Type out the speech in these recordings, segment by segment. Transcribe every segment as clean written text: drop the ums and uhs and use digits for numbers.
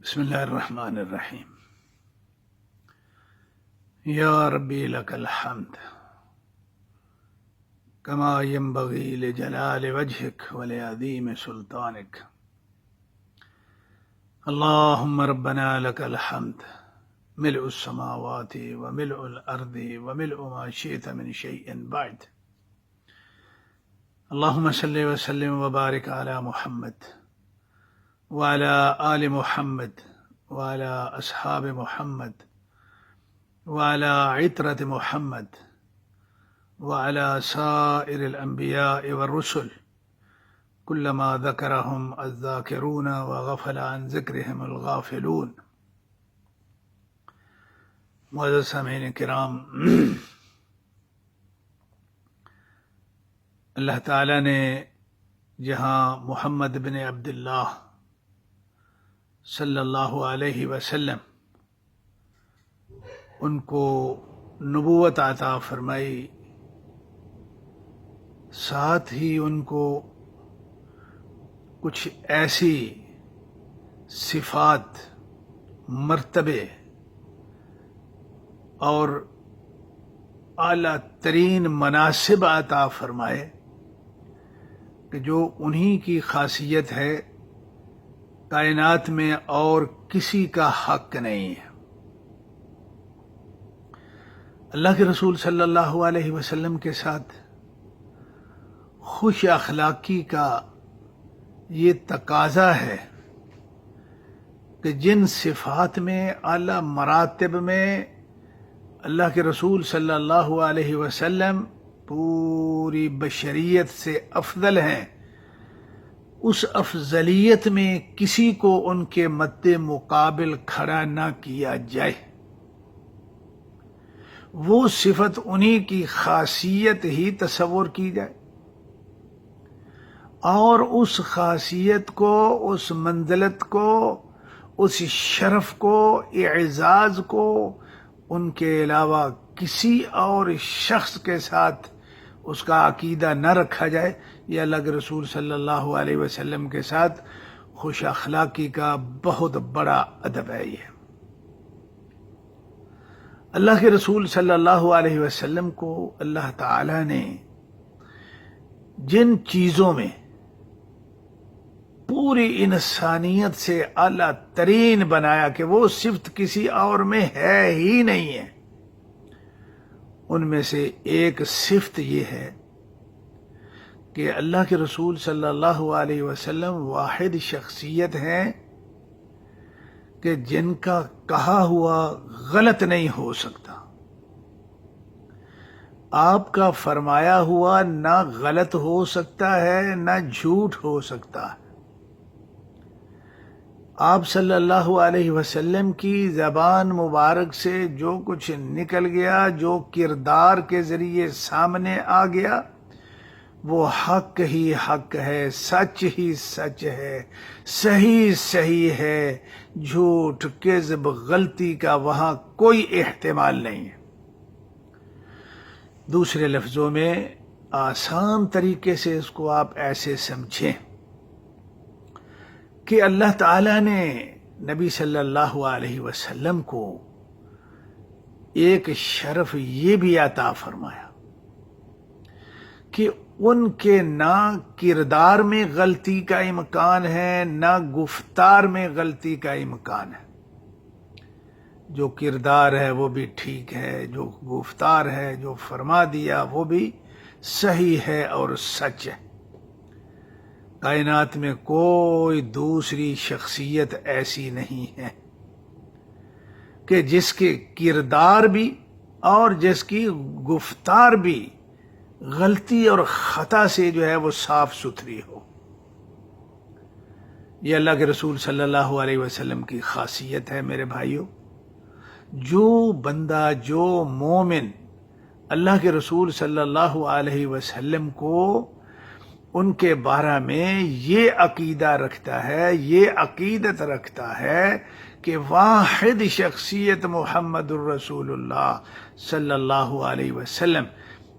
بسم الله الرحمن الرحيم. يا ربي لك الحمد كما ينبغي لجلال وجهك ولعظيم سلطانك. اللهم ربنا لك الحمد ملء السماوات وملء الأرض وملء ما شئت من شيء بعد. اللهم صل وسلم وبارك على محمد وعلى آل محمد وعلى أصحاب محمد وعلى عترة محمد وعلى سائر الأنبياء والرسل كلما ذكرهم الذاكرون وغفل عن ذكرهم الغافلون. معزز سامعین کرام، اللہ تعالیٰ نے جہاں محمد بن عبداللہ صلی اللہ علیہ وسلم ان کو نبوت عطا فرمائی، ساتھ ہی ان کو کچھ ایسی صفات، مرتبے اور اعلیٰ ترین مناصب عطا فرمائے کہ جو انہی کی خاصیت ہے، کائنات میں اور کسی کا حق نہیں ہے۔ اللہ کے رسول صلی اللہ علیہ وسلم کے ساتھ خوش اخلاقی کا یہ تقاضا ہے کہ جن صفات میں، اعلیٰ مراتب میں اللہ کے رسول صلی اللہ علیہ وسلم پوری بشریت سے افضل ہیں، اس افضلیت میں کسی کو ان کے مد مقابل کھڑا نہ کیا جائے۔ وہ صفت انہی کی خاصیت ہی تصور کی جائے، اور اس خاصیت کو، اس منزلت کو، اس شرف کو، اعزاز کو ان کے علاوہ کسی اور شخص کے ساتھ اس کا عقیدہ نہ رکھا جائے۔ یہ اللہ کے رسول صلی اللہ علیہ وسلم کے ساتھ خوش اخلاقی کا بہت بڑا ادب ہے۔ یہ اللہ کے رسول صلی اللہ علیہ وسلم کو اللہ تعالی نے جن چیزوں میں پوری انسانیت سے اعلیٰ ترین بنایا کہ وہ صفت کسی اور میں ہے ہی نہیں ہے، ان میں سے ایک صفت یہ ہے کہ اللہ کے رسول صلی اللہ علیہ وسلم واحد شخصیت ہیں کہ جن کا کہا ہوا غلط نہیں ہو سکتا۔ آپ کا فرمایا ہوا نہ غلط ہو سکتا ہے نہ جھوٹ ہو سکتا ہے۔ آپ صلی اللہ علیہ وسلم کی زبان مبارک سے جو کچھ نکل گیا، جو کردار کے ذریعے سامنے آ گیا، وہ حق ہی حق ہے، سچ ہی سچ ہے، صحیح صحیح ہے، جھوٹ، کذب، غلطی کا وہاں کوئی احتمال نہیں ہے۔ دوسرے لفظوں میں، آسان طریقے سے اس کو آپ ایسے سمجھیں کہ اللہ تعالیٰ نے نبی صلی اللہ علیہ وسلم کو ایک شرف یہ بھی عطا فرمایا کہ ان کے نہ کردار میں غلطی کا امکان ہے، نہ گفتار میں غلطی کا امکان ہے۔ جو کردار ہے وہ بھی ٹھیک ہے، جو گفتار ہے، جو فرما دیا وہ بھی صحیح ہے اور سچ ہے۔ کائنات میں کوئی دوسری شخصیت ایسی نہیں ہے کہ جس کے کردار بھی اور جس کی گفتار بھی غلطی اور خطا سے جو ہے وہ صاف ستھری ہو۔ یہ اللہ کے رسول صلی اللہ علیہ وسلم کی خاصیت ہے۔ میرے بھائیو، جو بندہ، جو مومن اللہ کے رسول صلی اللہ علیہ وسلم کو ان کے بارے میں یہ عقیدہ رکھتا ہے، یہ عقیدت رکھتا ہے کہ واحد شخصیت محمد الرسول اللہ صلی اللہ علیہ وسلم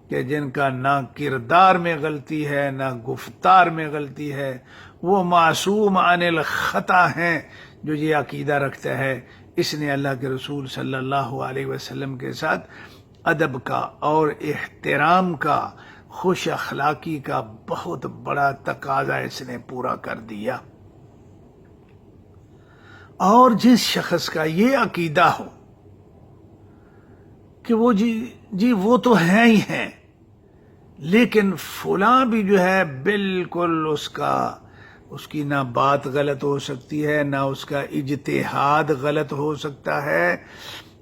کہ جن کا نہ کردار میں غلطی ہے نہ گفتار میں غلطی ہے، وہ معصوم عن الخطا ہیں، جو یہ عقیدہ رکھتا ہے اس نے اللہ کے رسول صلی اللہ علیہ وسلم کے ساتھ ادب کا اور احترام کا، خوش اخلاقی کا بہت بڑا تقاضا اس نے پورا کر دیا۔ اور جس شخص کا یہ عقیدہ ہو کہ وہ جی وہ تو ہیں ہی ہیں، لیکن فلاں بھی جو ہے بالکل اس کی نہ بات غلط ہو سکتی ہے، نہ اس کا اجتہاد غلط ہو سکتا ہے،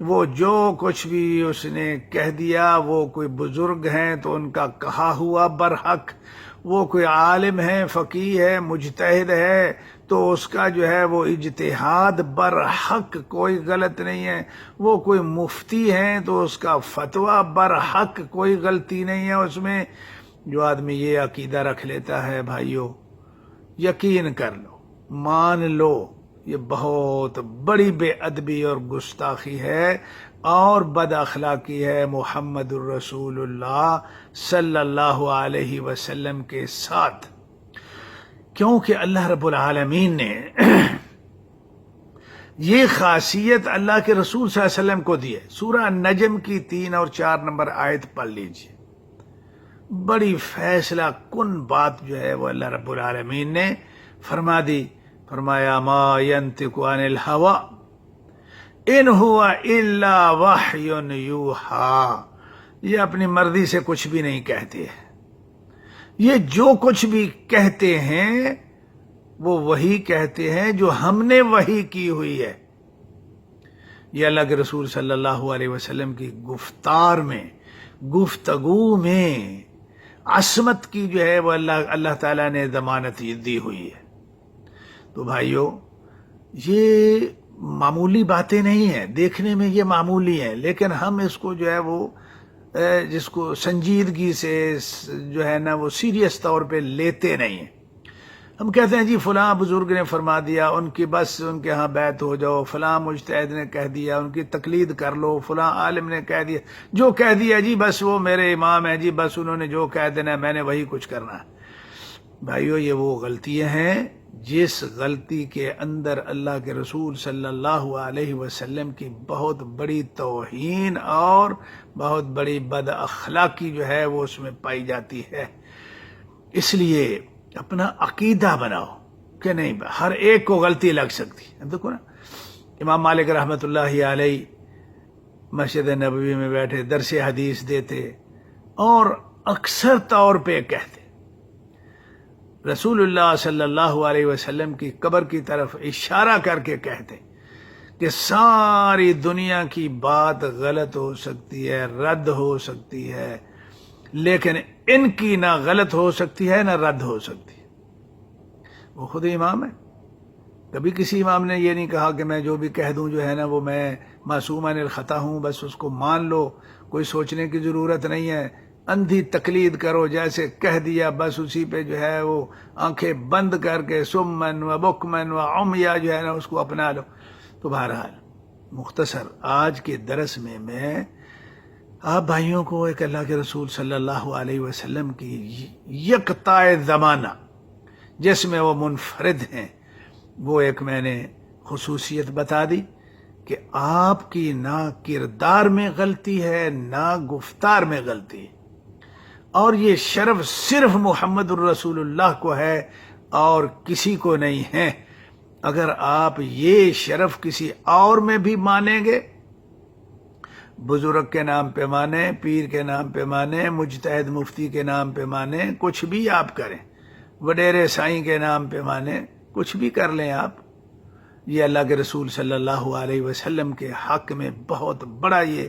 وہ جو کچھ بھی اس نے کہہ دیا، وہ کوئی بزرگ ہیں تو ان کا کہا ہوا برحق، وہ کوئی عالم ہے، فقیہ ہے، مجتہد ہے تو اس کا جو ہے وہ اجتہاد برحق، کوئی غلط نہیں ہے، وہ کوئی مفتی ہیں تو اس کا فتویٰ برحق، کوئی غلطی نہیں ہے اس میں۔ جو آدمی یہ عقیدہ رکھ لیتا ہے بھائیو، یقین کر لو، مان لو، یہ بہت بڑی بے ادبی اور گستاخی ہے اور بد اخلاقی ہے محمد الرسول اللہ صلی اللہ علیہ وسلم کے ساتھ، کیونکہ اللہ رب العالمین نے یہ خاصیت اللہ کے رسول صلی اللہ علیہ وسلم کو دی ہے۔ سورہ نجم کی 3 اور 4 نمبر آیت پڑھ لیجیے، بڑی فیصلہ کن بات جو ہے وہ اللہ رب العالمین نے فرما دی۔ فرمایا ما ینطق عن الہوی ان ہوا الا وحی یوحی، یہ اپنی مرضی سے کچھ بھی نہیں کہتے، یہ جو کچھ بھی کہتے ہیں وہ وہی کہتے ہیں جو ہم نے وحی کی ہوئی ہے۔ یہ اللہ کے رسول صلی اللہ علیہ وسلم کی گفتار میں، گفتگو میں عصمت کی جو ہے وہ اللہ تعالیٰ نے ضمانت دی ہوئی ہے۔ تو بھائیو، یہ معمولی باتیں نہیں ہیں، دیکھنے میں یہ معمولی ہیں، لیکن ہم اس کو جو ہے وہ جس کو سنجیدگی سے جو ہے نا وہ سیریس طور پہ لیتے نہیں ہیں۔ ہم کہتے ہیں جی فلاں بزرگ نے فرما دیا، ان کی بس ان کے ہاں بیعت ہو جاؤ، فلاں مجتہد نے کہہ دیا ان کی تقلید کر لو، فلاں عالم نے کہہ دیا، جو کہہ دیا جی بس وہ میرے امام ہیں، جی بس انہوں نے جو کہہ دینا میں نے وہی کچھ کرنا ہے۔ بھائیو، یہ وہ غلطیاں ہیں جس غلطی کے اندر اللہ کے رسول صلی اللہ علیہ وسلم کی بہت بڑی توہین اور بہت بڑی بد اخلاقی جو ہے وہ اس میں پائی جاتی ہے۔ اس لیے اپنا عقیدہ بناؤ کہ نہیں، ہر ایک کو غلطی لگ سکتی ہے۔ دیکھو نا، امام مالک رحمۃ اللہ علیہ مسجد نبوی میں بیٹھے درس حدیث دیتے اور اکثر طور پہ کہتے رسول اللہ صلی اللہ علیہ وسلم کی قبر کی طرف اشارہ کر کے کہتے کہ ساری دنیا کی بات غلط ہو سکتی ہے، رد ہو سکتی ہے، لیکن ان کی نہ غلط ہو سکتی ہے نہ رد ہو سکتی ہے۔ وہ خود امام ہے، کبھی کسی امام نے یہ نہیں کہا کہ میں جو بھی کہہ دوں جو ہے نا وہ میں معصوم عن الخطا ہوں، بس اس کو مان لو، کوئی سوچنے کی ضرورت نہیں ہے، اندھی تقلید کرو، جیسے کہہ دیا بس اسی پہ جو ہے وہ آنکھیں بند کر کے سمن و بکمن و عمیا جو ہے نا اس کو اپنا لو۔ تو بہرحال مختصر آج کے درس میں آپ بھائیوں کو ایک اللہ کے رسول صلی اللہ علیہ وسلم کی یکتا زمانہ جس میں وہ منفرد ہیں، وہ ایک میں نے خصوصیت بتا دی کہ آپ کی نہ کردار میں غلطی ہے نہ گفتار میں غلطی ہے، اور یہ شرف صرف محمد الرسول اللہ کو ہے اور کسی کو نہیں ہے۔ اگر آپ یہ شرف کسی اور میں بھی مانیں گے، بزرگ کے نام پہ مانیں، پیر کے نام پہ مانیں، مجتہد مفتی کے نام پہ مانیں، کچھ بھی آپ کریں، وڈیرے سائیں کے نام پہ مانیں، کچھ بھی کر لیں آپ، یہ اللہ کے رسول صلی اللہ علیہ وسلم کے حق میں بہت بڑا یہ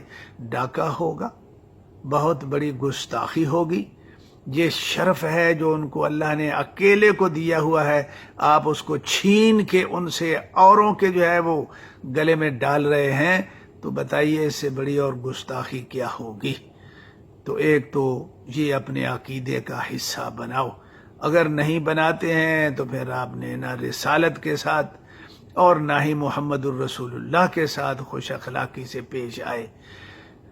ڈاکہ ہوگا، بہت بڑی گستاخی ہوگی۔ یہ شرف ہے جو ان کو اللہ نے اکیلے کو دیا ہوا ہے، آپ اس کو چھین کے ان سے اوروں کے جو ہے وہ گلے میں ڈال رہے ہیں، تو بتائیے اس سے بڑی اور گستاخی کیا ہوگی۔ تو ایک تو یہ اپنے عقیدے کا حصہ بناؤ، اگر نہیں بناتے ہیں تو پھر آپ نے نہ رسالت کے ساتھ اور نہ ہی محمد الرسول اللہ کے ساتھ خوش اخلاقی سے پیش آئے،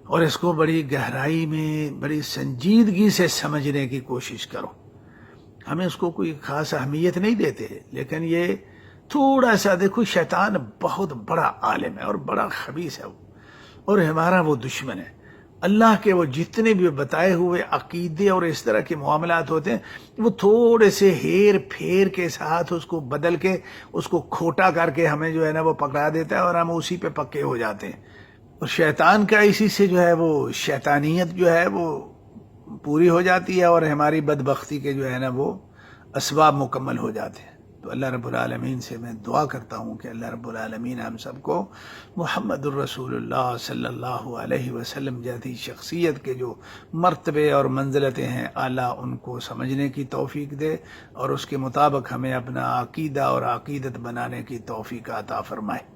اور اس کو بڑی گہرائی میں بڑی سنجیدگی سے سمجھنے کی کوشش کرو۔ ہمیں اس کو کوئی خاص اہمیت نہیں دیتے، لیکن یہ تھوڑا سا دیکھو، شیطان بہت بڑا عالم ہے اور بڑا خبیث ہے وہ، اور ہمارا وہ دشمن ہے۔ اللہ کے وہ جتنے بھی بتائے ہوئے عقیدے اور اس طرح کے معاملات ہوتے ہیں، وہ تھوڑے سے ہیر پھیر کے ساتھ اس کو بدل کے، اس کو کھوٹا کر کے ہمیں جو ہے نا وہ پکڑا دیتا ہے، اور ہم اسی پہ پکے ہو جاتے ہیں۔ اور شیطان کا اسی سے جو ہے وہ شیطانیت جو ہے وہ پوری ہو جاتی ہے، اور ہماری بدبختی کے جو ہے نا وہ اسباب مکمل ہو جاتے ہیں۔ تو اللہ رب العالمین سے میں دعا کرتا ہوں کہ اللہ رب العالمین ہم سب کو محمد الرسول اللہ صلی اللہ علیہ وسلم جیسی شخصیت کے جو مرتبے اور منزلتیں ہیں اعلیٰ، ان کو سمجھنے کی توفیق دے، اور اس کے مطابق ہمیں اپنا عقیدہ اور عقیدت بنانے کی توفیق عطا فرمائے۔